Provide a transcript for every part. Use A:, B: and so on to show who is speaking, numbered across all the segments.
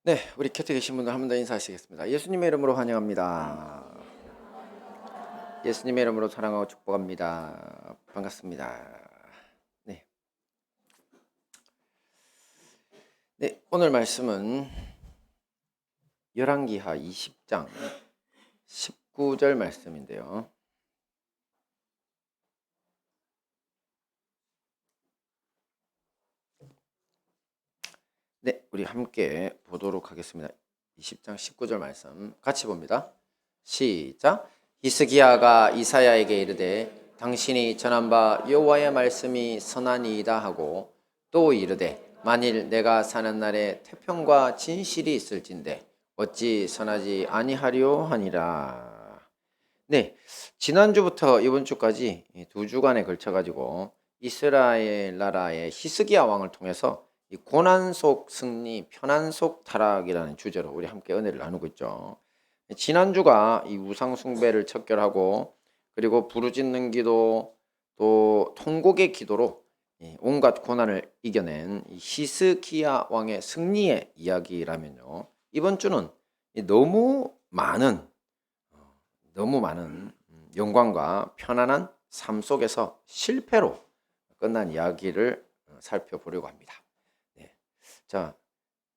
A: 네, 우리 곁에 계신 분들 한 번 더 인사하시겠습니다. 예수님의 이름으로 환영합니다. 예수님의 이름으로 사랑하고 축복합니다. 반갑습니다. 네. 네, 오늘 말씀은 열왕기하 20장 19절 말씀인데요. 네, 우리 함께 보도록 하겠습니다. 20장 19절 말씀 같이 봅니다. 시작. 히스기야가 이사야에게 이르되 당신이 전한 바 여호와의 말씀이 선하니이다 하고 또 이르되 만일 내가 사는 날에 태평과 진실이 있을진데 어찌 선하지 아니하리오 하니라. 네, 지난주부터 이번 주까지 두 주간에 걸쳐 가지고 이스라엘 나라의 히스기야 왕을 통해서 이 고난 속 승리, 편안 속 타락이라는 주제로 우리 함께 은혜를 나누고 있죠. 지난주가 이 우상 숭배를 척결하고 그리고 부르짖는 기도 또 통곡의 기도로 온갖 고난을 이겨낸 이 히스기야 왕의 승리의 이야기라면요. 이번 주는 너무 많은 영광과 편안한 삶 속에서 실패로 끝난 이야기를 살펴보려고 합니다. 네. 자,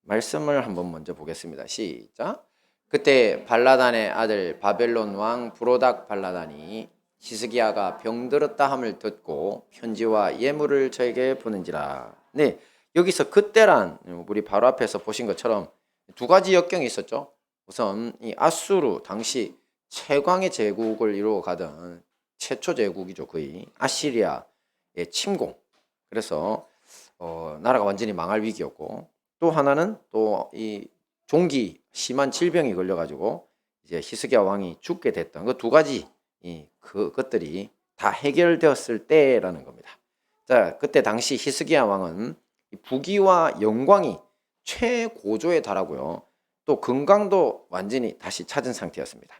A: 말씀을 한번 먼저 보겠습니다. 시작. 그때 발라단의 아들 바벨론 왕 브로닥 발라단이 히스기야가 병들었다 함을 듣고 편지와 예물을 저에게 보낸지라. 네, 여기서 그때란 우리 바로 앞에서 보신 것처럼 두 가지 역경이 있었죠. 우선 이 아수르 당시 최강의 제국을 이루어 가던 최초 제국이죠. 거의 아시리아의 침공. 그래서 나라가 완전히 망할 위기였고, 또 하나는 또 이 종기 심한 질병이 걸려가지고 이제 히스기야 왕이 죽게 됐던 그 두 가지 그것들이 다 해결되었을 때라는 겁니다. 자, 그때 당시 히스기야 왕은 부귀와 영광이 최고조에 달하고요. 또 건강도 완전히 다시 찾은 상태였습니다.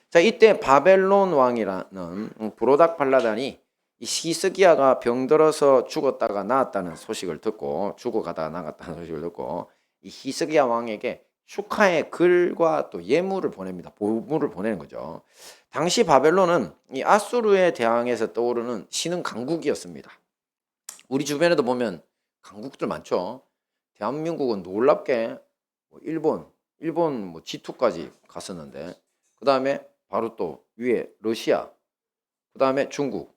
A: 자, 이때 바벨론 왕이라는 브로닥 발라단이 이 히스기야가 병들어서 죽었다가 나았다는 소식을 듣고 죽어가다가 나갔다는 소식을 듣고 이 히스기야 왕에게 축하의 글과 또 예물을 보냅니다. 보물을 보내는 거죠. 당시 바벨론은 이 아수르에 대항해서 떠오르는 신흥 강국이었습니다. 우리 주변에도 보면 강국들 많죠. 대한민국은 놀랍게 일본 G2까지 갔었는데, 그 다음에 바로 또 위에 러시아, 그 다음에 중국,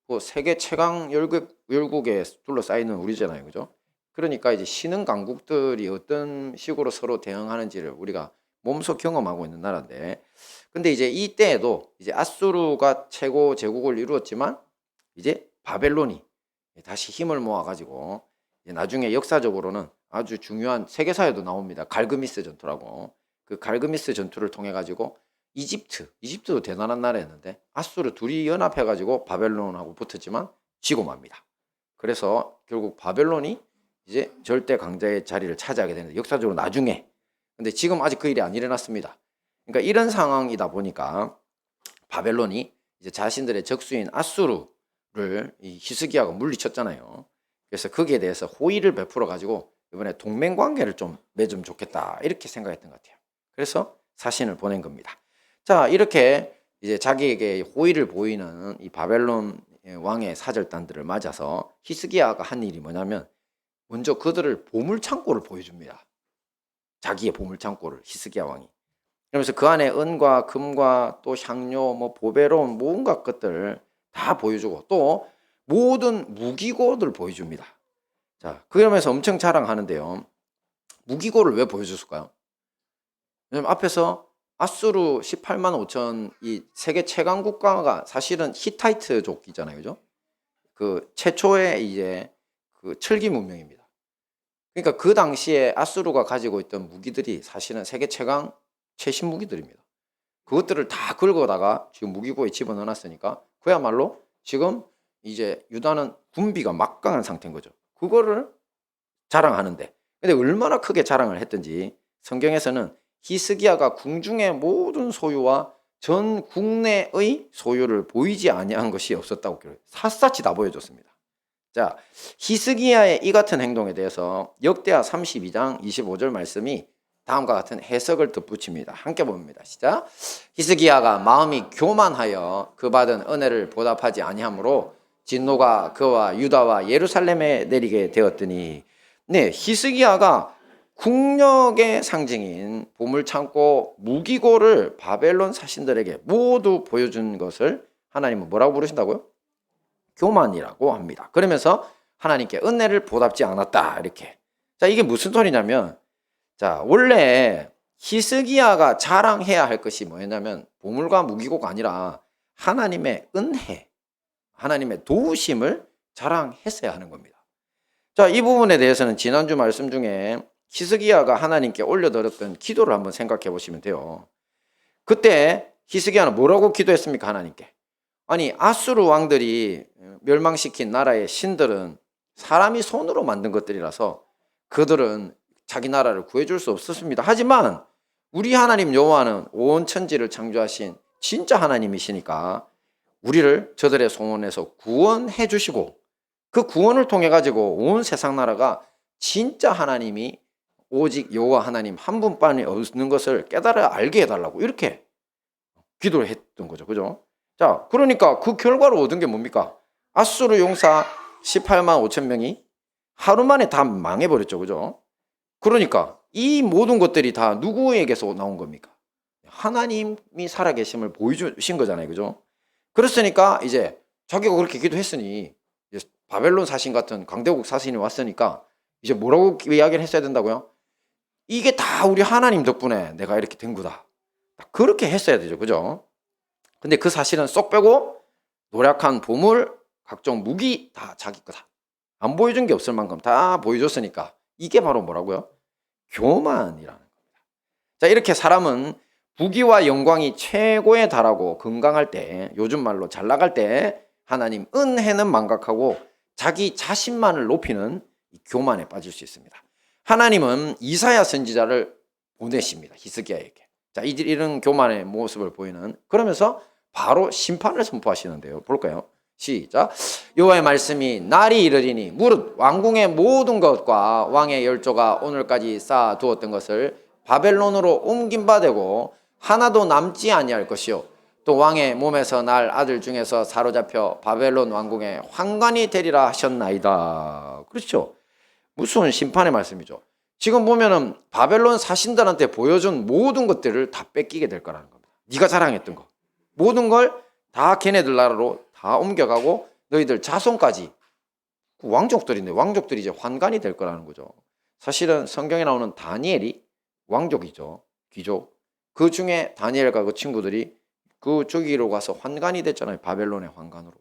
A: 그 세계 최강 열국에 둘러싸이는 우리잖아요, 그죠? 그러니까 이제 신흥 강국들이 어떤 식으로 서로 대응하는지를 우리가 몸소 경험하고 있는 나라인데, 근데 이제 이때에도 이제 아수르가 최고 제국을 이루었지만 이제 바벨론이 다시 힘을 모아가지고 나중에 역사적으로는 아주 중요한 세계사에도 나옵니다. 갈그미스 전투라고. 그 갈그미스 전투를 통해 가지고 이집트도 대단한 나라였는데 아수르 둘이 연합해가지고 바벨론하고 붙었지만 지고 맙니다. 그래서 결국 바벨론이 이제 절대 강자의 자리를 차지하게 되는데, 역사적으로 나중에. 근데 지금 아직 그 일이 안 일어났습니다. 그러니까 이런 상황이다 보니까 바벨론이 이제 자신들의 적수인 아수르를 이 히스기야가 물리쳤잖아요. 그래서 거기에 대해서 호의를 베풀어 가지고 이번에 동맹 관계를 좀 맺으면 좋겠다, 이렇게 생각했던 것 같아요. 그래서 사신을 보낸 겁니다. 자, 이렇게 이제 자기에게 호의를 보이는 이 바벨론 왕의 사절단들을 맞아서 히스기야가 한 일이 뭐냐면, 먼저 그들을 보물창고를 보여줍니다. 자기의 보물창고를 히스기야 왕이. 그러면서 그 안에 은과 금과 또 향료, 보배로운 온갖 것들 다 보여주고 또 모든 무기고들 보여줍니다. 자, 그러면서 엄청 자랑하는데요. 무기고를 왜 보여줬을까요? 왜냐면 앞에서 아수르 18만 5천 이 세계 최강 국가가 사실은 히타이트족이잖아요, 그죠? 그 최초의 이제 그 철기 문명입니다. 그러니까 그 당시에 아수르가 가지고 있던 무기들이 사실은 세계 최신 무기들입니다. 그것들을 다 긁어다가 지금 무기고에 집어넣어놨으니까 그야말로 지금 이제 유다는 군비가 막강한 상태인 거죠. 그거를 자랑하는데, 근데 얼마나 크게 자랑을 했던지 성경에서는 히스기야가 궁중의 모든 소유와 전 국내의 소유를 보이지 아니한 것이 없었다고 샅샅이 다 보여줬습니다. 자, 히스기야의 이 같은 행동에 대해서 역대하 32장 25절 말씀이 다음과 같은 해석을 덧붙입니다. 함께 봅니다. 시작. 히스기야가 마음이 교만하여 그 받은 은혜를 보답하지 아니하므로 진노가 그와 유다와 예루살렘에 내리게 되었더니, 네, 히스기야가 국력의 상징인 보물창고 무기고를 바벨론 사신들에게 모두 보여준 것을 하나님은 뭐라고 부르신다고요? 교만이라고 합니다. 그러면서 하나님께 은혜를 보답지 않았다, 이렇게. 자, 이게 무슨 소리냐면, 자, 원래 히스기야가 자랑해야 할 것이 뭐였냐면 보물과 무기고가 아니라 하나님의 은혜, 하나님의 도우심을 자랑했어야 하는 겁니다. 자, 이 부분에 대해서는 지난주 말씀 중에 히스기야가 하나님께 올려드렸던 기도를 한번 생각해 보시면 돼요. 그때 히스기야는 뭐라고 기도했습니까? 하나님께. 아니, 아수르 왕들이 멸망시킨 나라의 신들은 사람이 손으로 만든 것들이라서 그들은 자기 나라를 구해줄 수 없었습니다. 하지만 우리 하나님 여호와는 온 천지를 창조하신 진짜 하나님이시니까 우리를 저들의 소원에서 구원해 주시고, 그 구원을 통해 가지고 온 세상 나라가 진짜 하나님이 오직 여호와 하나님 한 분뿐이 없는 것을 깨달아 알게 해달라고 이렇게 기도를 했던 거죠. 그죠? 자, 그러니까 그 결과로 얻은 게 뭡니까? 아수르 용사 18만 5천 명이 하루 만에 다 망해버렸죠. 그죠? 그러니까 이 모든 것들이 다 누구에게서 나온 겁니까? 하나님이 살아계심을 보여주신 거잖아요. 그죠? 그랬으니까 이제 자기가 그렇게 기도했으니 이제 바벨론 사신 같은 강대국 사신이 왔으니까 이제 뭐라고 이야기를 했어야 된다고요? 이게 다 우리 하나님 덕분에 내가 이렇게 된 거다. 그렇게 했어야 되죠. 그죠? 근데 그 사실은 쏙 빼고 노력한 보물, 각종 무기 다 자기 거다. 안 보여준 게 없을 만큼 다 보여줬으니까 이게 바로 뭐라고요? 교만이라는 겁니다. 자, 이렇게 사람은 부귀와 영광이 최고에 달하고 건강할 때, 요즘 말로 잘 나갈 때 하나님 은혜는 망각하고 자기 자신만을 높이는 교만에 빠질 수 있습니다. 하나님은 이사야 선지자를 보내십니다. 히스기야에게. 자, 이런 교만의 모습을 보이는, 그러면서 바로 심판을 선포하시는데요. 볼까요? 시작. 여호와의 말씀이 날이 이르리니 무릇 왕궁의 모든 것과 왕의 열조가 오늘까지 쌓아 두었던 것을 바벨론으로 옮긴 바 되고 하나도 남지 아니할 것이요 또 왕의 몸에서 날 아들 중에서 사로잡혀 바벨론 왕궁의 환관이 되리라 하셨나이다. 그렇죠? 무슨 심판의 말씀이죠. 지금 보면은 바벨론 사신들한테 보여준 모든 것들을 다 뺏기게 될 거라는 겁니다. 네가 자랑했던 거 모든 걸 다 걔네들 나라로 다 옮겨가고 너희들 자손까지, 왕족들인데 왕족들이 이제 환관이 될 거라는 거죠. 사실은 성경에 나오는 다니엘이 왕족이죠. 귀족. 그 중에 다니엘과 그 친구들이 그 저기로 가서 환관이 됐잖아요. 바벨론의 환관으로.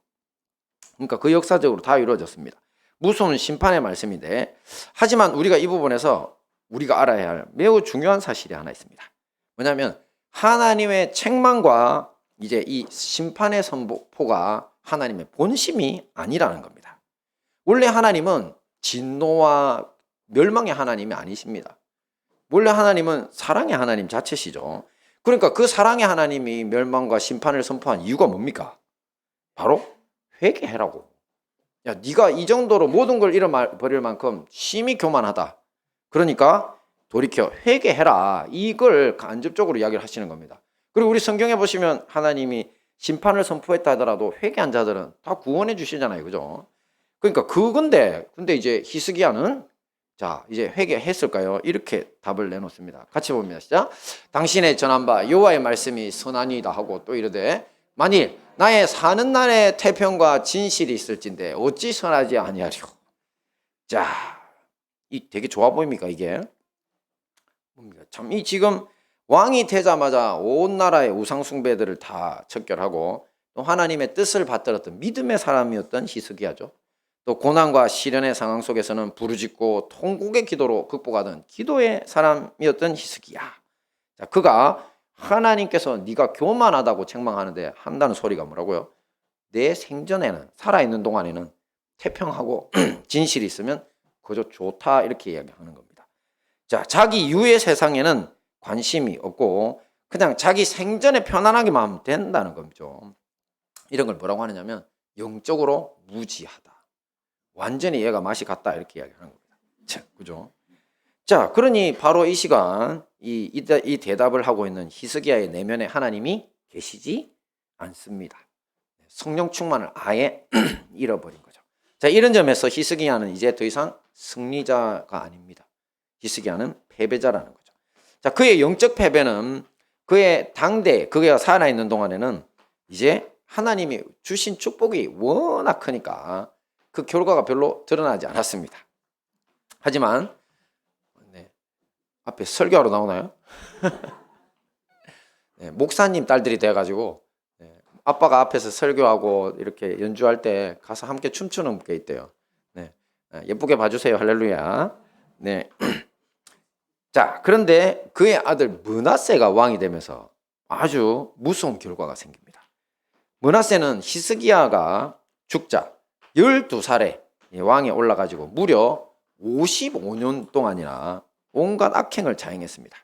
A: 그러니까 그 역사적으로 다 이루어졌습니다. 무서운 심판의 말씀인데, 하지만 우리가 이 부분에서 우리가 알아야 할 매우 중요한 사실이 하나 있습니다. 뭐냐면 하나님의 책망과 이제 이 심판의 선포가 하나님의 본심이 아니라는 겁니다. 원래 하나님은 진노와 멸망의 하나님이 아니십니다. 원래 하나님은 사랑의 하나님 자체시죠. 그러니까 그 사랑의 하나님이 멸망과 심판을 선포한 이유가 뭡니까? 바로 회개해라고. 야, 네가 이 정도로 모든 걸 잃어버릴 만큼 심히 교만하다. 그러니까 돌이켜 회개해라. 이걸 간접적으로 이야기를 하시는 겁니다. 그리고 우리 성경에 보시면 하나님이 심판을 선포했다 하더라도 회개한 자들은 다 구원해 주시잖아요. 그죠? 그러니까 근데 이제 히스기야는 자, 이제 회개했을까요? 이렇게 답을 내놓습니다. 같이 봅니다. 시작. 당신의 전한 바 여호와의 말씀이 선하니이다 하고 또 이르되 만일 나의 사는 날에 태평과 진실이 있을진데 어찌 선하지 아니하리요. 자, 이 되게 좋아 보입니까 이게? 참, 이 지금 왕이 되자마자 온 나라의 우상 숭배들을 다 척결하고 또 하나님의 뜻을 받들었던 믿음의 사람이었던 히스기야죠. 또 고난과 시련의 상황 속에서는 부르짖고 통곡의 기도로 극복하던 기도의 사람이었던 히스기야. 자, 그가 하나님께서 네가 교만하다고 책망하는데 한다는 소리가 뭐라고요? 내 생전에는, 살아있는 동안에는 태평하고 진실이 있으면 그저 좋다, 이렇게 이야기하는 겁니다. 자, 자기 이후의 세상에는 관심이 없고 그냥 자기 생전에 편안하게만 하면 된다는 거죠. 이런 걸 뭐라고 하느냐면 영적으로 무지하다. 완전히 얘가 맛이 갔다, 이렇게 이야기하는 겁니다. 자, 그죠? 자, 그러니 바로 이 시간 이 대답을 하고 있는 히스기야의 내면에 하나님이 계시지 않습니다. 성령 충만을 아예 잃어버린 거죠. 자, 이런 점에서 히스기야는 이제 더 이상 승리자가 아닙니다. 히스기야는 패배자라는 거죠. 자, 그의 영적 패배는 그의 당대, 그가 살아있는 동안에는 이제 하나님이 주신 축복이 워낙 크니까 그 결과가 별로 드러나지 않았습니다. 하지만 앞에 설교하러 나오나요? 목사님 딸들이 돼가지고 아빠가 앞에서 설교하고 이렇게 연주할 때 가서 함께 춤추는 게 있대요. 예쁘게 봐주세요. 할렐루야. 네. 자, 그런데 그의 아들 므낫세가 왕이 되면서 아주 무서운 결과가 생깁니다. 므낫세는 히스기야가 죽자 12살에 왕에 올라가지고 무려 55년 동안이나 온갖 악행을 자행했습니다.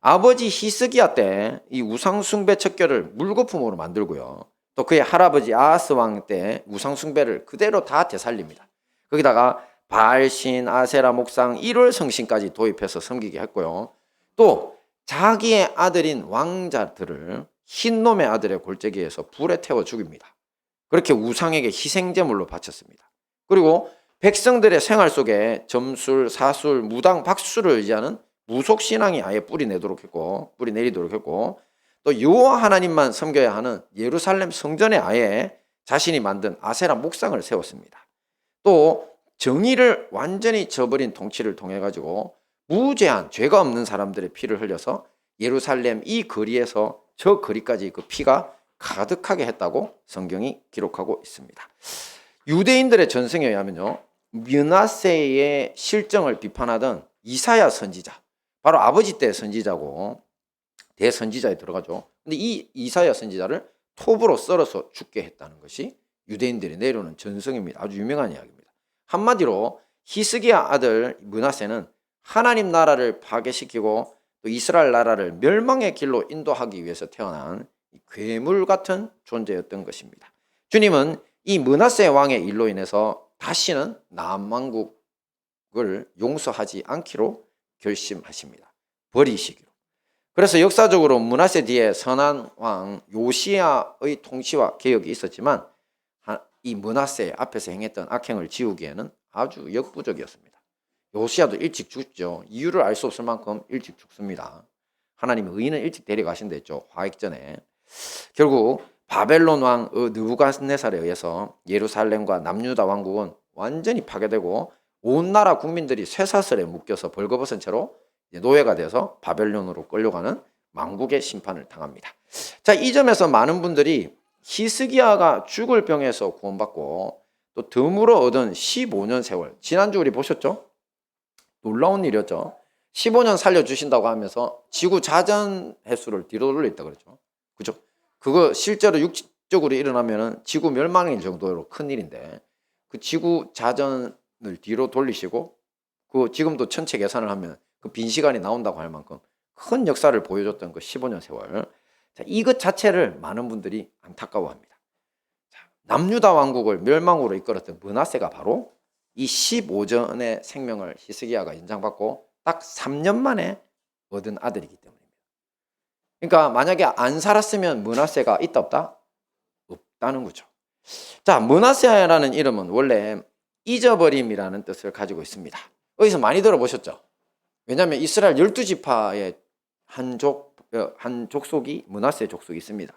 A: 아버지 히스기야 때 이 우상숭배 척결을 물거품으로 만들고요. 또 그의 할아버지 아하스 왕 때 우상숭배를 그대로 다 되살립니다. 거기다가 바알신, 아세라 목상, 1월 성신까지 도입해서 섬기게 했고요. 또 자기의 아들인 왕자들을 흰놈의 아들의 골짜기에서 불에 태워 죽입니다. 그렇게 우상에게 희생제물로 바쳤습니다. 그리고 백성들의 생활 속에 점술, 사술, 무당, 박수를 의지하는 무속신앙이 아예 뿌리 내리도록 했고 또 여호와 하나님만 섬겨야 하는 예루살렘 성전에 아예 자신이 만든 아세라 목상을 세웠습니다. 또 정의를 완전히 저버린 통치를 통해 가지고 무죄한 죄가 없는 사람들의 피를 흘려서 예루살렘 이 거리에서 저 거리까지 그 피가 가득하게 했다고 성경이 기록하고 있습니다. 유대인들의 전승에 의하면요, 므낫세의 실정을 비판하던 이사야 선지자, 바로 아버지 때 선지자고 대선지자에 들어가죠. 근데 이 이사야 선지자를 톱으로 썰어서 죽게 했다는 것이 유대인들이 내려오는 전승입니다. 아주 유명한 이야기입니다. 한마디로 히스기야 아들 므낫세는 하나님 나라를 파괴시키고 또 이스라엘 나라를 멸망의 길로 인도하기 위해서 태어난 괴물 같은 존재였던 것입니다. 주님은 이 므낫세 왕의 일로 인해서 다시는 남왕국을 용서하지 않기로 결심하십니다. 버리시기로. 그래서 역사적으로 므낫세 뒤에 선한 왕 요시야의 통치와 개혁이 있었지만 이 므낫세 앞에서 행했던 악행을 지우기에는 아주 역부족이었습니다. 요시야도 일찍 죽죠. 이유를 알 수 없을 만큼 일찍 죽습니다. 하나님이 의인은 일찍 데려가신다 했죠. 화익전에. 결국 바벨론 왕 느부갓네살에 의해서 예루살렘과 남유다 왕국은 완전히 파괴되고 온 나라 국민들이 쇠사슬에 묶여서 벌거벗은 채로 노예가 돼서 바벨론으로 끌려가는 망국의 심판을 당합니다. 자, 이 점에서 많은 분들이 히스기야가 죽을 병에서 구원받고 또 덤으로 얻은 15년 세월, 지난주 우리 보셨죠? 놀라운 일이었죠. 15년 살려주신다고 하면서 지구 자전 횟수를 뒤로 돌렸다 그랬죠. 그죠? 그거 실제로 육적으로 일어나면 지구 멸망일 정도로 큰 일인데 그 지구 자전을 뒤로 돌리시고 그 지금도 천체 계산을 하면 그 빈 시간이 나온다고 할 만큼 큰 역사를 보여줬던 그 15년 세월. 자, 이것 자체를 많은 분들이 안타까워합니다. 자, 남유다 왕국을 멸망으로 이끌었던 므낫세가 바로 이 15전의 생명을 히스기야가 연장받고 딱 3년 만에 얻은 아들이기 때문입니다. 그러니까 만약에 안 살았으면 므낫세가 있다 없다? 없다는 거죠. 자, 므낫세라는 이름은 원래 잊어버림이라는 뜻을 가지고 있습니다. 어디서 많이 들어보셨죠? 왜냐하면 이스라엘 12지파의 한 족속이 므낫세 족속이 있습니다.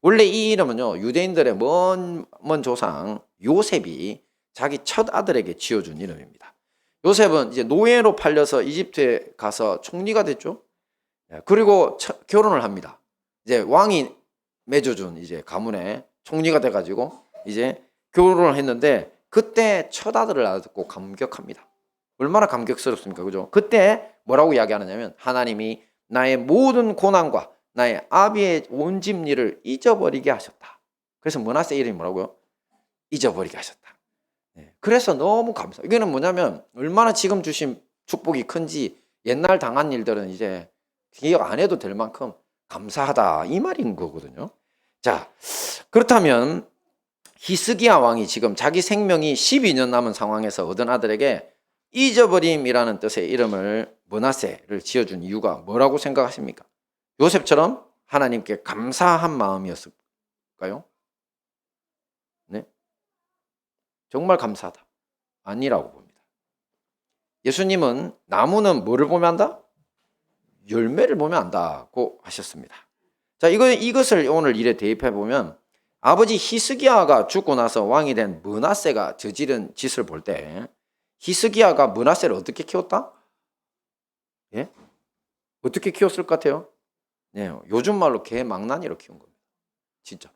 A: 원래 이 이름은요, 유대인들의 먼 조상 요셉이 자기 첫 아들에게 지어준 이름입니다. 요셉은 이제 노예로 팔려서 이집트에 가서 총리가 됐죠. 그리고 결혼을 합니다. 이제 왕이 맺어준 이제 가문에 총리가 돼가지고 이제 결혼을 했는데 그때 첫 아들을 낳았고 감격합니다. 얼마나 감격스럽습니까, 그죠? 그때 뭐라고 이야기하느냐면 하나님이 나의 모든 고난과 나의 아비의 온 집일을 잊어버리게 하셨다. 그래서 므낫세 이름이 뭐라고요? 잊어버리게 하셨다. 그래서 너무 감사. 이거는 뭐냐면 얼마나 지금 주신 축복이 큰지 옛날 당한 일들은 이제 기억 안 해도 될 만큼 감사하다 이 말인 거거든요. 자, 그렇다면 히스기야 왕이 지금 자기 생명이 12년 남은 상황에서 얻은 아들에게 잊어버림이라는 뜻의 이름을 므낫세를 지어준 이유가 뭐라고 생각하십니까? 요셉처럼 하나님께 감사한 마음이었을까요? 네, 정말 감사하다. 아니라고 봅니다. 예수님은 나무는 뭐를 보면 안다? 열매를 보면 안다고 하셨습니다. 자, 이것을 오늘 일에 대입해 보면 아버지 히스기야가 죽고 나서 왕이 된 므낫세가 저지른 짓을 볼 때 히스기야가 므낫세를 어떻게 키웠다? 예? 어떻게 키웠을 것 같아요? 네, 요즘 말로 개망나니로 키운 겁니다. 진짜.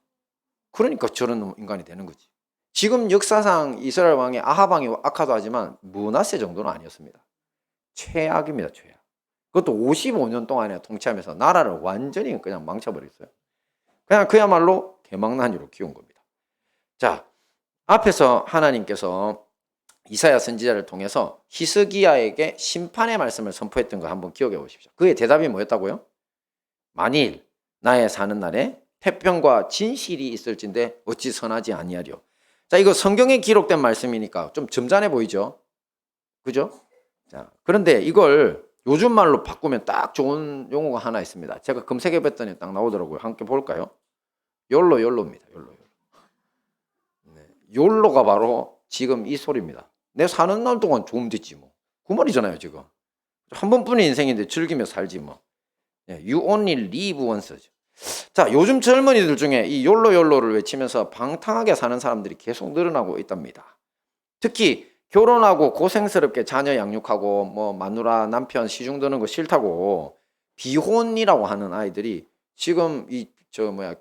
A: 그러니까 저런 인간이 되는 거지. 지금 역사상 이스라엘 왕의 아합 왕이 악하도 하지만 므낫세 정도는 아니었습니다. 최악입니다, 최악. 그것도 55년 동안에 통치하면서 나라를 완전히 그냥 망쳐버렸어요. 그냥 그야말로 개망나니로 키운 겁니다. 자, 앞에서 하나님께서 이사야 선지자를 통해서 히스기야에게 심판의 말씀을 선포했던 거 한번 기억해 보십시오. 그의 대답이 뭐였다고요? 만일 나의 사는 날에 태평과 진실이 있을진데 어찌 선하지 아니하리요. 자, 이거 성경에 기록된 말씀이니까 좀 점잖해 보이죠? 그죠? 자, 그런데 이걸 요즘 말로 바꾸면 딱 좋은 용어가 하나 있습니다. 제가 검색해 봤더니 딱 나오더라고요. 함께 볼까요? 욜로입니다. 욜로. 네, 욜로가 바로 지금 이 소리입니다. 내 사는 날 동안 좋으면 됐지 뭐. 그 말이잖아요, 지금. 한 번뿐인 인생인데 즐기며 살지 뭐. 네, you only live once죠. 자, 요즘 젊은이들 중에 이 욜로를 외치면서 방탕하게 사는 사람들이 계속 늘어나고 있답니다. 특히 결혼하고 고생스럽게 자녀 양육하고 뭐 마누라 남편 시중 드는 거 싫다고 비혼이라고 하는 아이들이 지금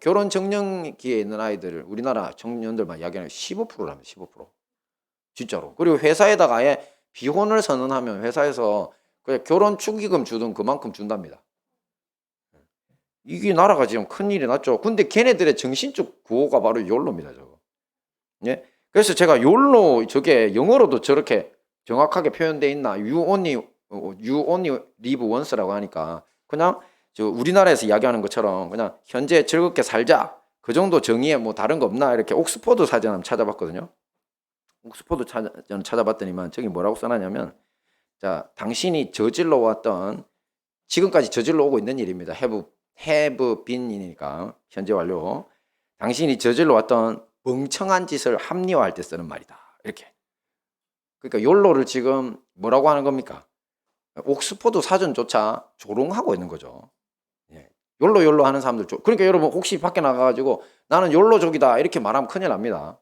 A: 결혼 적령기에 있는 아이들을 우리나라 청년들만 이야기하는 15%랍니다. 15%. 진짜로. 그리고 회사에다가 아예 비혼을 선언하면 회사에서 그냥 결혼 축의금 주든 그만큼 준답니다. 이게 나라가 지금 큰일이 났죠. 근데 걔네들의 정신적 구호가 바로 욜로입니다, 저거. 예? 그래서 제가 욜로 저게 영어로도 저렇게 정확하게 표현되어 있나? You only live once라고 하니까 그냥 저 우리나라에서 이야기하는 것처럼 그냥 현재 즐겁게 살자. 그 정도 정의에 뭐 다른 거 없나? 이렇게 옥스퍼드 사전 한번 찾아봤거든요. 옥스퍼드 사전 찾아봤더니만 저기 뭐라고 써놨냐면 자, 당신이 저질러 왔던 지금까지 저질러 오고 있는 일입니다. have been이니까 현재 완료. 당신이 저질러 왔던 멍청한 짓을 합리화할 때 쓰는 말이다. 이렇게. 그러니까 욜로를 지금 뭐라고 하는 겁니까? 옥스퍼드 사전조차 조롱하고 있는 거죠. 예. 욜로 하는 사람들. 그러니까 여러분 혹시 밖에 나가가지고 나는 욜로족이다 이렇게 말하면 큰일 납니다.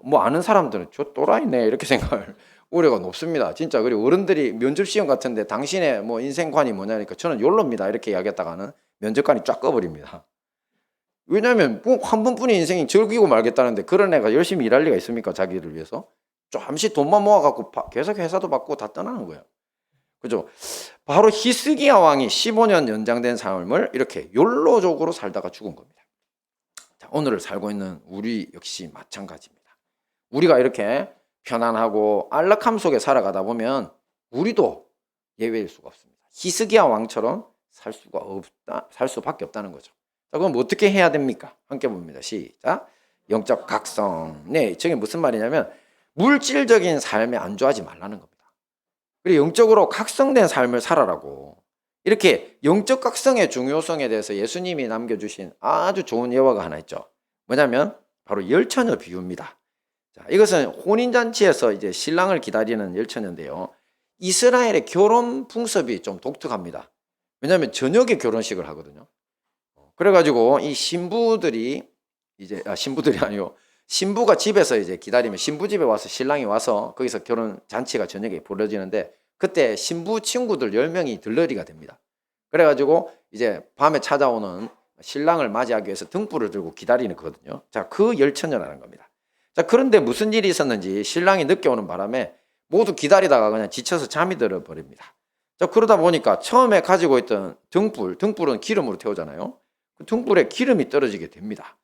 A: 뭐 아는 사람들은 저 또라이네 이렇게 생각할 우려가 높습니다. 진짜. 그리고 어른들이 면접 시험 같은데 당신의 뭐 인생관이 뭐냐니까 저는 욜로입니다 이렇게 이야기했다가는 면접관이 쫙 꺼버립니다. 왜냐하면 한 번뿐인 인생이 즐기고 말겠다는데 그런 애가 열심히 일할 리가 있습니까? 자기를 위해서. 잠시 돈만 모아갖고 계속 회사도 받고 다 떠나는 거예요. 그죠? 바로 히스기야 왕이 15년 연장된 삶을 이렇게 욜로적으로 살다가 죽은 겁니다. 자, 오늘을 살고 있는 우리 역시 마찬가지입니다. 우리가 이렇게 편안하고 안락함 속에 살아가다 보면 우리도 예외일 수가 없습니다. 히스기야 왕처럼 살 수밖에 없다는 거죠. 자, 그럼 어떻게 해야 됩니까? 함께 봅니다. 시작. 영적 각성. 네, 저게 무슨 말이냐면 물질적인 삶에 안주하지 말라는 겁니다. 그리고 영적으로 각성된 삶을 살아라고. 이렇게 영적 각성의 중요성에 대해서 예수님이 남겨주신 아주 좋은 예화가 하나 있죠. 뭐냐면 바로 열처녀 비유입니다. 자, 이것은 혼인잔치에서 이제 신랑을 기다리는 열처녀인데요. 이스라엘의 결혼 풍습이 좀 독특합니다. 왜냐하면 저녁에 결혼식을 하거든요. 그래가지고 이 신부들이 아니고 신부가 집에서 이제 기다리면 신부 집에 와서 신랑이 와서 거기서 결혼 잔치가 저녁에 벌어지는데 그때 신부 친구들 10명이 들러리가 됩니다. 그래가지고 이제 밤에 찾아오는 신랑을 맞이하기 위해서 등불을 들고 기다리는 거거든요. 자, 그 열처녀라는 겁니다. 자, 그런데 무슨 일이 있었는지 신랑이 늦게 오는 바람에 모두 기다리다가 그냥 지쳐서 잠이 들어 버립니다. 자, 그러다 보니까 처음에 가지고 있던 등불은 기름으로 태우잖아요. 그 등불에 기름이 떨어지게 됩니다.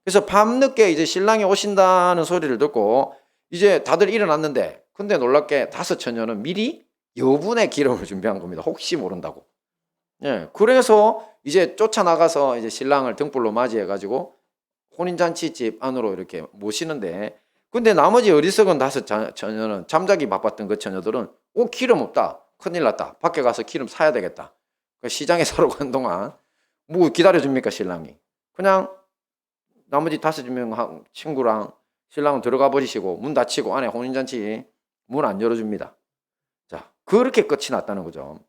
A: 그래서 밤늦게 이제 신랑이 오신다는 소리를 듣고 이제 다들 일어났는데 근데 놀랍게 5처녀는 미리 여분의 기름을 준비한 겁니다. 혹시 모른다고. 예, 그래서 이제 쫓아나가서 이제 신랑을 등불로 맞이해가지고 혼인잔치집 안으로 이렇게 모시는데 근데 나머지 어리석은 5 처녀는 잠자기 바빴던 그 처녀들은 기름 없다. 큰일 났다. 밖에 가서 기름 사야 되겠다. 시장에 사러 간 동안 뭐 기다려줍니까 신랑이. 그냥 나머지 5명 친구랑 신랑은 들어가 버리시고 문 닫히고 안에 혼인잔치 문 안 열어줍니다. 자, 그렇게 끝이 났다는 거죠.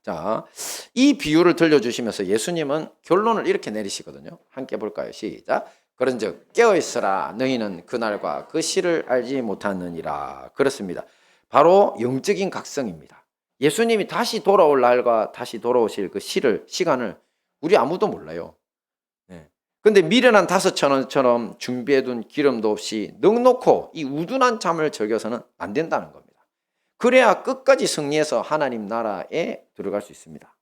A: 자, 이 비유를 들려주시면서 예수님은 결론을 이렇게 내리시거든요. 함께 볼까요? 시작. 그런즉 깨어있으라. 너희는 그날과 그 시를 알지 못하느니라. 그렇습니다. 바로 영적인 각성입니다. 예수님이 다시 돌아올 날과 다시 돌아오실 그 시간을 우리 아무도 몰라요. 근데 미련한 5처녀처럼 준비해둔 기름도 없이 넉넉고 이 우둔한 잠을 즐겨서는 안 된다는 겁니다. 그래야 끝까지 승리해서 하나님 나라에 들어갈 수 있습니다.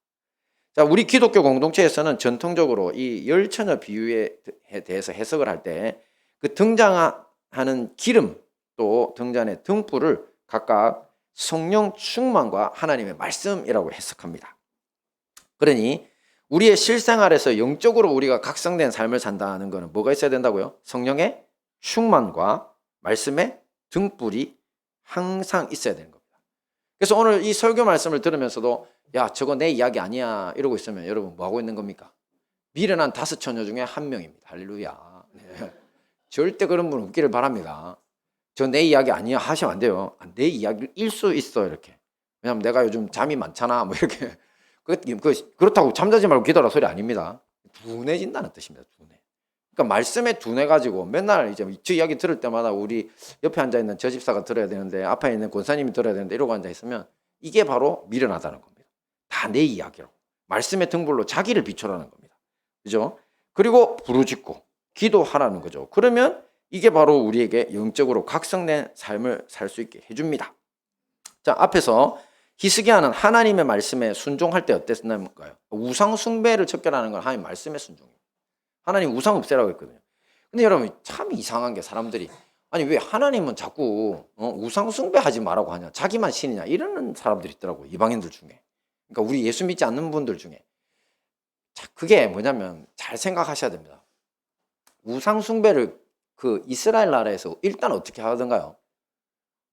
A: 자, 우리 기독교 공동체에서는 전통적으로 이 10처녀 비유에 대해서 해석을 할 때 그 등장하는 기름 또 등잔의 등불을 각각 성령 충만과 하나님의 말씀이라고 해석합니다. 그러니 우리의 실생활에서 영적으로 우리가 각성된 삶을 산다는 것은 뭐가 있어야 된다고요? 성령의 충만과 말씀의 등불이 항상 있어야 되는 겁니다. 그래서 오늘 이 설교 말씀을 들으면서도 야, 저거 내 이야기 아니야 이러고 있으면 여러분 뭐 하고 있는 겁니까? 미련한 5처녀 중에 1명입니다. 할렐루야. 네. 절대 그런 분 없기를 바랍니다. 저 내 이야기 아니야 하시면 안 돼요. 내 이야기일 수 있어 이렇게. 왜냐하면 내가 요즘 잠이 많잖아 뭐 이렇게. 그렇다고 잠자지 말고 기도하라 소리 아닙니다. 둔해진다는 뜻입니다. 둔해. 그러니까 말씀에 둔해가지고 맨날 이제 저 이야기 들을 때마다 우리 옆에 앉아있는 저 집사가 들어야 되는데 앞에 있는 권사님이 들어야 되는데 이러고 앉아있으면 이게 바로 미련하다는 겁니다. 다 내 이야기라고. 말씀의 등불로 자기를 비춰라는 겁니다. 그죠? 그리고 부르짖고 기도하라는 거죠. 그러면 이게 바로 우리에게 영적으로 각성된 삶을 살 수 있게 해줍니다. 자, 앞에서 히스기야는 하나님의 말씀에 순종할 때 어땠나요? 우상 숭배를 척결하는 건 하나님 말씀의 순종입니다. 하나님 우상 없애라고 했거든요. 근데 여러분 참 이상한 게 사람들이 아니 왜 하나님은 자꾸 우상 숭배하지 말라고 하냐, 자기만 신이냐 이러는 사람들이 있더라고요. 이방인들 중에. 그러니까 우리 예수 믿지 않는 분들 중에. 자, 그게 뭐냐면 잘 생각하셔야 됩니다. 우상 숭배를 그 이스라엘 나라에서 일단 어떻게 하던가요?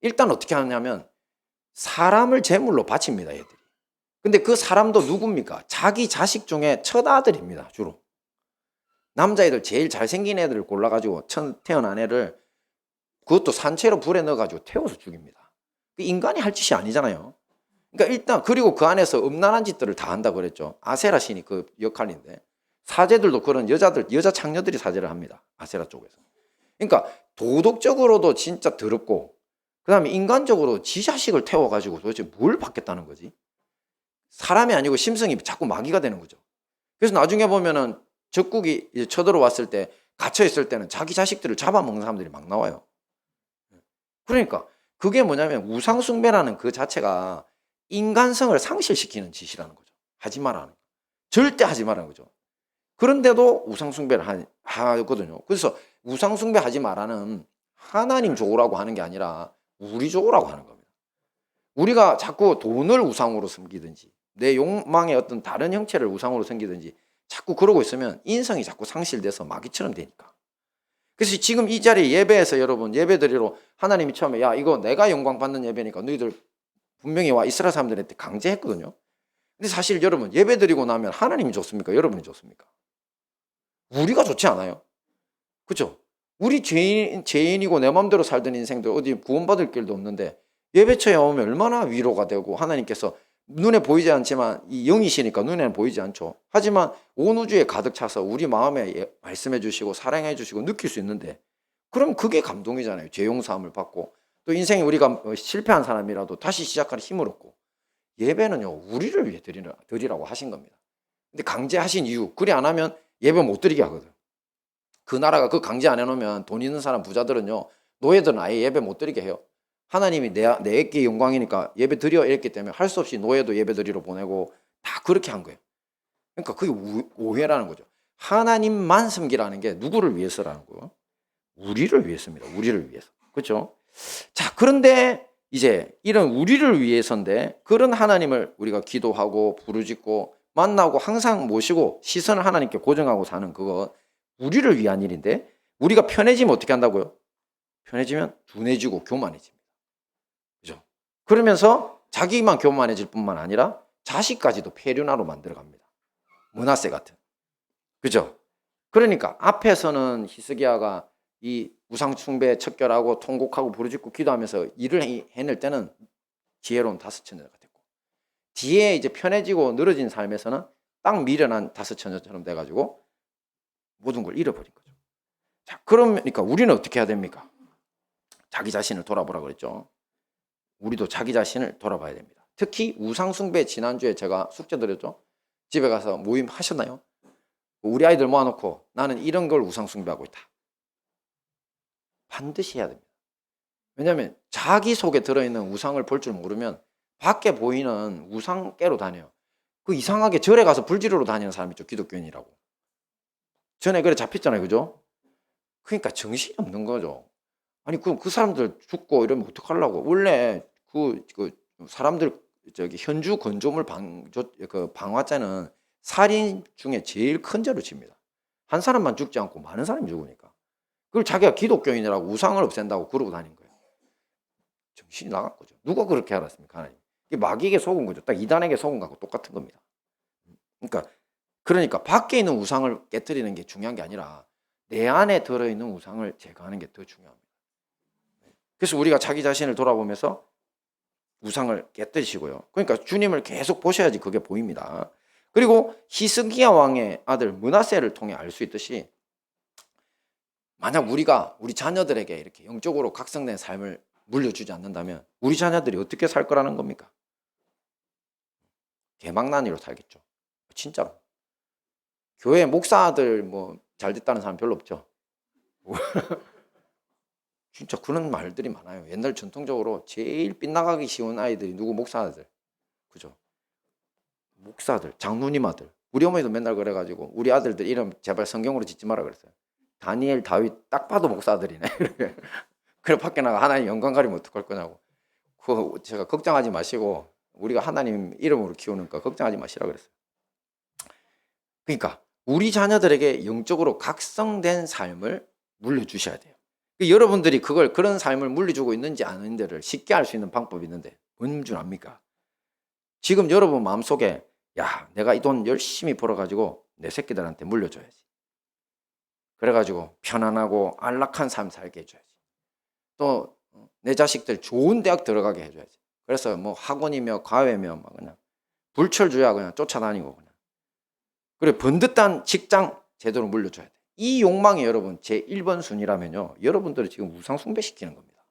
A: 일단 어떻게 하냐면 사람을 제물로 바칩니다, 얘들이. 근데 그 사람도 누굽니까? 자기 자식 중에 첫 아들입니다, 주로. 남자애들 제일 잘생긴 애들을 골라가지고 태어난 애를 그것도 산채로 불에 넣어가지고 태워서 죽입니다. 인간이 할 짓이 아니잖아요. 그러니까 일단 그리고 그 안에서 음란한 짓들을 다 한다고 그랬죠. 아세라 신이 그 역할인데 사제들도 그런 여자 창녀들이 사제를 합니다. 아세라 쪽에서. 그러니까 도덕적으로도 진짜 더럽고 그 다음에 인간적으로 지 자식을 태워가지고 도대체 뭘 받겠다는 거지? 사람이 아니고 심성이 자꾸 마귀가 되는 거죠. 그래서 나중에 보면은 적국이 이제 쳐들어왔을 때 갇혀있을 때는 자기 자식들을 잡아먹는 사람들이 막 나와요. 그러니까 그게 뭐냐면 우상숭배라는 그 자체가 인간성을 상실시키는 짓이라는 거죠. 하지 말라는 거죠. 절대 하지 말라는 거죠. 그런데도 우상숭배를 하거든요. 그래서 우상숭배 하지 말라는 하나님 좋으라고 하는 게 아니라 우리 좋으라고 하는 겁니다. 우리가 자꾸 돈을 우상으로 섬기든지 내 욕망의 어떤 다른 형체를 우상으로 섬기든지 자꾸 그러고 있으면 인성이 자꾸 상실돼서 마귀처럼 되니까. 그래서 지금 이 자리에 예배에서 여러분 예배드리러 하나님이 처음에 야 이거 내가 영광 받는 예배니까 너희들 분명히 와 이스라엘 사람들한테 강제했거든요. 근데 사실 여러분 예배드리고 나면 하나님이 좋습니까? 여러분이 좋습니까? 우리가 좋지 않아요. 그렇죠? 우리 죄인이고 내 마음대로 살던 인생들 어디 구원받을 길도 없는데 예배처에 오면 얼마나 위로가 되고 하나님께서 눈에 보이지 않지만 이 영이시니까 눈에는 보이지 않죠. 하지만 온 우주에 가득 차서 우리 마음에 말씀해 주시고 사랑해 주시고 느낄 수 있는데 그럼 그게 감동이잖아요. 죄 용서함을 받고 또 인생에 우리가 실패한 사람이라도 다시 시작할 힘을 얻고 예배는요 우리를 위해 드리라고 하신 겁니다. 근데 강제하신 이유 그리 안 하면 예배 못 드리게 하거든. 그 나라가 그 강제 안 해놓으면 돈 있는 사람 부자들은요 노예들은 아예 예배 못 드리게 해요. 하나님이 내게 영광이니까 예배 드려 이랬기 때문에 할 수 없이 노예도 예배 드리러 보내고 다 그렇게 한 거예요. 그러니까 그게 오해라는 거죠. 하나님만 섬기라는 게 누구를 위해서라는 거예요? 우리를 위해서입니다. 우리를 위해서. 그렇죠? 자, 그런데 이제 이런 우리를 위해서인데 그런 하나님을 우리가 기도하고 부르짖고 만나고 항상 모시고 시선을 하나님께 고정하고 사는 그거 우리를 위한 일인데 우리가 편해지면 어떻게 한다고요? 편해지면 둔해지고 교만해집니다. 그죠? 그러면서 자기만 교만해질 뿐만 아니라 자식까지도 폐륜화로 만들어갑니다. 므낫세 같은. 그죠? 그러니까 앞에서는 히스기야가 이 우상숭배에 척결하고 통곡하고 부르짖고 기도하면서 일을 해낼 때는 지혜로운 다섯 처녀가 됐고, 뒤에 이제 편해지고 늘어진 삶에서는 딱 미련한 다섯 처녀처럼 돼가지고 모든 걸 잃어버린 거죠. 자, 그러니까 우리는 어떻게 해야 됩니까? 자기 자신을 돌아보라 그랬죠. 우리도 자기 자신을 돌아봐야 됩니다. 특히 우상숭배, 지난주에 제가 숙제 드렸죠. 집에 가서 모임 하셨나요? 우리 아이들 모아놓고 나는 이런 걸 우상숭배하고 있다. 반드시 해야 됩니다. 왜냐하면 자기 속에 들어있는 우상을 볼 줄 모르면 밖에 보이는 우상깨로 다녀요. 그 이상하게 절에 가서 불지르러 다니는 사람이 있죠. 기독교인이라고. 전에 그래 잡혔잖아요. 그죠? 그러니까 정신이 없는 거죠. 아니 그 사람들 죽고 이러면 어떡하려고. 원래 그 사람들 현주 건조물 방화죄는 살인 중에 제일 큰 죄로 칩니다. 한 사람만 죽지 않고 많은 사람이 죽으니까. 그걸 자기가 기독교인이라고 우상을 없앤다고 그러고 다닌 거예요. 정신이 나간 거죠. 누가 그렇게 알았습니까? 하나님. 이게 마귀에게 속은 거죠. 딱 이단에게 속은 거하고 똑같은 겁니다. 그러니까 밖에 있는 우상을 깨뜨리는 게 중요한 게 아니라 내 안에 들어있는 우상을 제거하는 게 더 중요합니다. 그래서 우리가 자기 자신을 돌아보면서 우상을 깨뜨리시고요. 그러니까 주님을 계속 보셔야지 그게 보입니다. 그리고 히스기야 왕의 아들 므낫세를 통해 알 수 있듯이, 만약 우리가 우리 자녀들에게 이렇게 영적으로 각성된 삶을 물려주지 않는다면 우리 자녀들이 어떻게 살 거라는 겁니까? 개망나니로 살겠죠. 진짜로. 교회 목사들 뭐 잘 됐다는 사람 별로 없죠. 진짜 그런 말들이 많아요. 옛날 전통적으로 제일 빗나가기 쉬운 아이들이 누구? 목사들. 그죠? 목사들, 장로님 아들. 우리 어머니도 맨날 그래가지고 우리 아들들 이름 제발 성경으로 짓지 마라 그랬어요. 다니엘, 다윗 딱 봐도 목사들이네. 그래 밖에 나가 하나님 영광 가리면 어떡할 거냐고. 그거 제가 걱정하지 마시고 우리가 하나님 이름으로 키우니까 걱정하지 마시라 그랬어요. 그러니까 우리 자녀들에게 영적으로 각성된 삶을 물려주셔야 돼요. 여러분들이 그런 삶을 물려주고 있는지 아닌지를 쉽게 알 수 있는 방법이 있는데 뭔 줄 압니까? 지금 여러분 마음속에 야, 내가 이 돈 열심히 벌어가지고 내 새끼들한테 물려줘야지. 그래가지고 편안하고 안락한 삶 살게 해줘야지. 또 내 자식들 좋은 대학 들어가게 해줘야지. 그래서 뭐 학원이며 과외며 막 그냥 불철주야 그냥 쫓아다니고 그냥. 그래 번듯한 직장 제대로 물려줘야 돼. 이 욕망이 여러분 제 1번 순위라면요, 여러분들을 지금 우상숭배시키는 겁니다.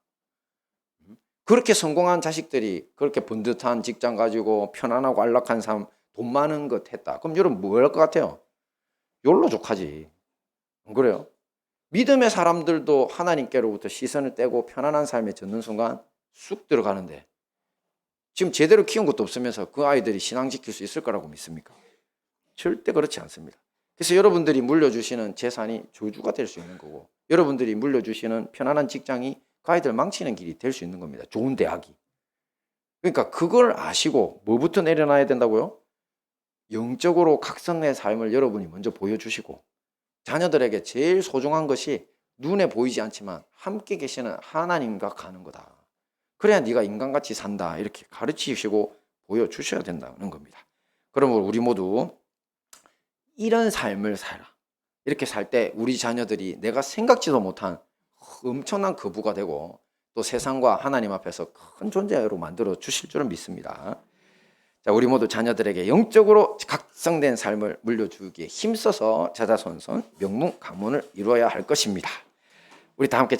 A: 그렇게 성공한 자식들이 그렇게 번듯한 직장 가지고 편안하고 안락한 삶, 돈 많은 것 했다. 그럼 여러분 뭐 할 것 같아요? 욜로족하지. 안 그래요? 믿음의 사람들도 하나님께로부터 시선을 떼고 편안한 삶에 젖는 순간 쑥 들어가는데 지금 제대로 키운 것도 없으면서 그 아이들이 신앙 지킬 수 있을 거라고 믿습니까? 절대 그렇지 않습니다. 그래서 여러분들이 물려주시는 재산이 저주가 될 수 있는 거고, 여러분들이 물려주시는 편안한 직장이 그 아이들 망치는 길이 될 수 있는 겁니다. 좋은 대학이. 그러니까 그걸 아시고 뭐부터 내려놔야 된다고요? 영적으로 각성의 삶을 여러분이 먼저 보여주시고, 자녀들에게 제일 소중한 것이 눈에 보이지 않지만 함께 계시는 하나님과 가는 거다. 그래야 네가 인간같이 산다. 이렇게 가르치시고 보여주셔야 된다는 겁니다. 그러므로 우리 모두 이런 삶을 살아. 이렇게 살 때 우리 자녀들이 내가 생각지도 못한 엄청난 거부가 되고 또 세상과 하나님 앞에서 큰 존재로 만들어 주실 줄은 믿습니다. 자, 우리 모두 자녀들에게 영적으로 각성된 삶을 물려주기에 힘써서 자자손손 명문 가문을 이루어야 할 것입니다. 우리 다 함께